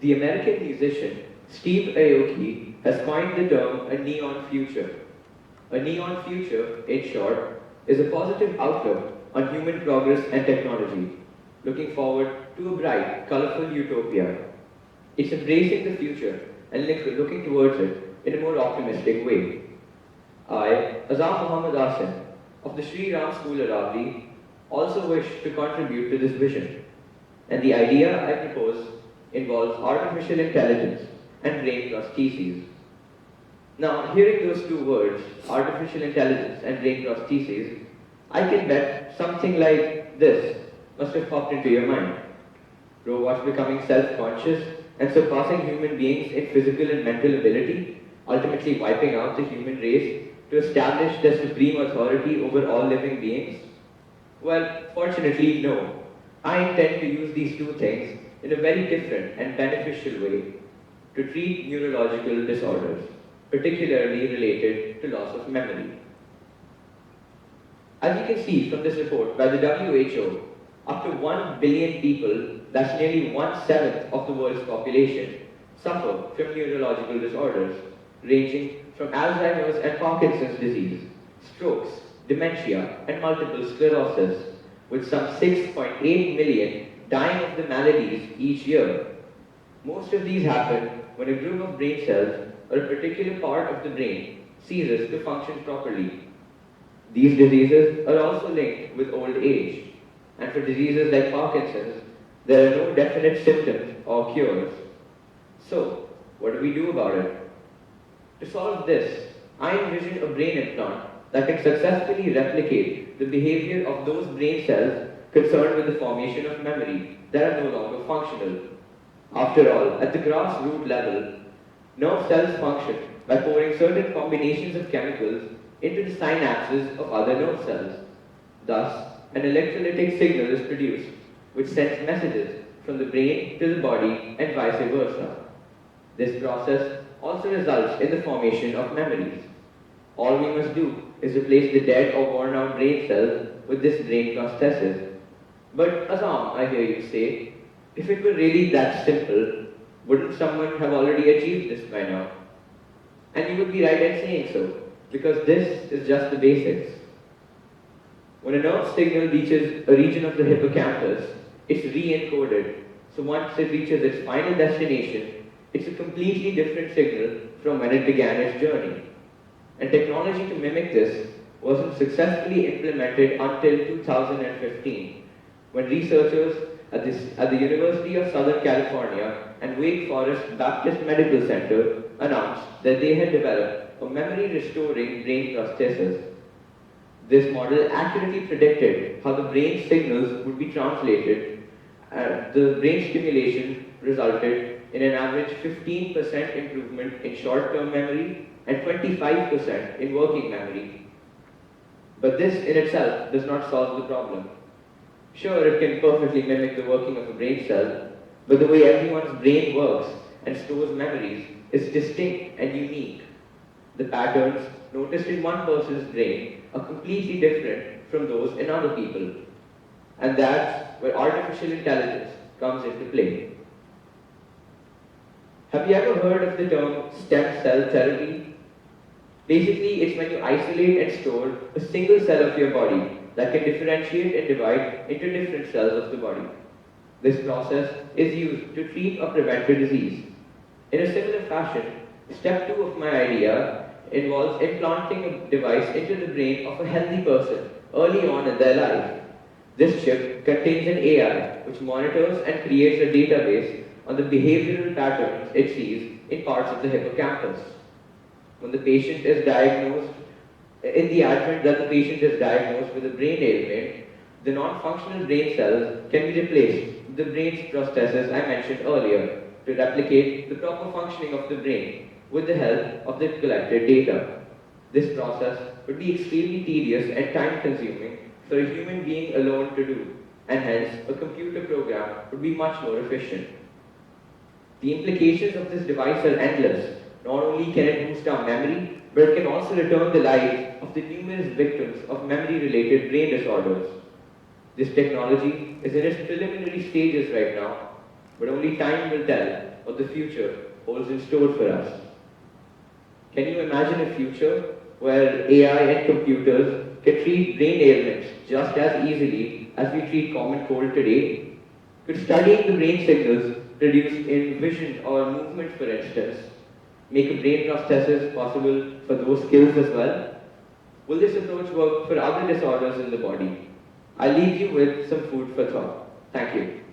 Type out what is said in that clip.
The American musician Steve Aoki has coined the term a neon future. A neon future, in short, is a positive outlook on human progress and technology, looking forward to a bright, colorful utopia. It's embracing the future and looking towards it in a more optimistic way. I, Azzam Mohammed Asim, of the Shri Ram School, Aravali, also wish to contribute to this vision. And the idea I propose involves artificial intelligence and brain prostheses. Now, hearing those two words, artificial intelligence and brain prostheses, I can bet something like this must have popped into your mind. Robots becoming self-conscious and surpassing human beings in physical and mental ability, ultimately wiping out the human race to establish their supreme authority over all living beings? Well, fortunately, no. I intend to use these two things in a very different and beneficial way to treat neurological disorders, particularly related to loss of memory. As you can see from this report by the WHO, up to 1 billion people, that's nearly 1/7 of the world's population, suffer from neurological disorders, ranging from Alzheimer's and Parkinson's disease, strokes, dementia, and multiple sclerosis, with some 6.8 million dying of the maladies each year. Most of these happen when a group of brain cells or a particular part of the brain ceases to function properly. These diseases are also linked with old age, and for diseases like Parkinson's, there are no definite symptoms or cures. So, what do we do about it? To solve this, I envision a brain implant that can successfully replicate the behavior of those brain cells concerned with the formation of memory that are no longer functional. After all, at the grassroots level, nerve cells function by pouring certain combinations of chemicals into the synapses of other nerve cells. Thus, an electrolytic signal is produced, which sends messages from the brain to the body and vice versa. This process also results in the formation of memories. All we must do is replace the dead or worn out brain cells with this brain prosthesis. But Azzam, I hear you say, if it were really that simple, wouldn't someone have already achieved this by now? And you would be right in saying so, because this is just the basics. When a nerve signal reaches a region of the hippocampus, it's re-encoded. So once it reaches its final destination, it's a completely different signal from when it began its journey. And technology to mimic this wasn't successfully implemented until 2015, when researchers at the University of Southern California and Wake Forest Baptist Medical Center announced that they had developed a memory-restoring brain prosthesis. This model accurately predicted how the brain signals would be translated, and the brain stimulation resulted in an average 15% improvement in short-term memory and 25% in working memory. But this in itself does not solve the problem. Sure, it can perfectly mimic the working of a brain cell, but the way everyone's brain works and stores memories is distinct and unique. The patterns noticed in one person's brain are completely different from those in other people. And that's where artificial intelligence comes into play. Have you ever heard of the term stem cell therapy? Basically, it's when you isolate and store a single cell of your body that can differentiate and divide into different cells of the body. This process is used to treat or prevent a disease. In a similar fashion, step 2 of my idea involves implanting a device into the brain of a healthy person early on in their life. This chip contains an AI which monitors and creates a database on the behavioral patterns it sees in parts of the hippocampus. When the patient is diagnosed, in the advent that the patient is diagnosed with a brain ailment, the non-functional brain cells can be replaced with the brain's prosthesis I mentioned earlier to replicate the proper functioning of the brain with the help of the collected data. This process would be extremely tedious and time-consuming for a human being alone to do, and hence a computer program would be much more efficient. The implications of this device are endless. Not only can it boost our memory, but it can also return the lives of the numerous victims of memory-related brain disorders. This technology is in its preliminary stages right now, but only time will tell what the future holds in store for us. Can you imagine a future where AI and computers can treat brain ailments just as easily as we treat common cold today? Could studying the brain signals produced in vision or movement, for instance, make a brain prosthesis possible for those skills as well? Will this approach work for other disorders in the body? I'll leave you with some food for thought. Thank you.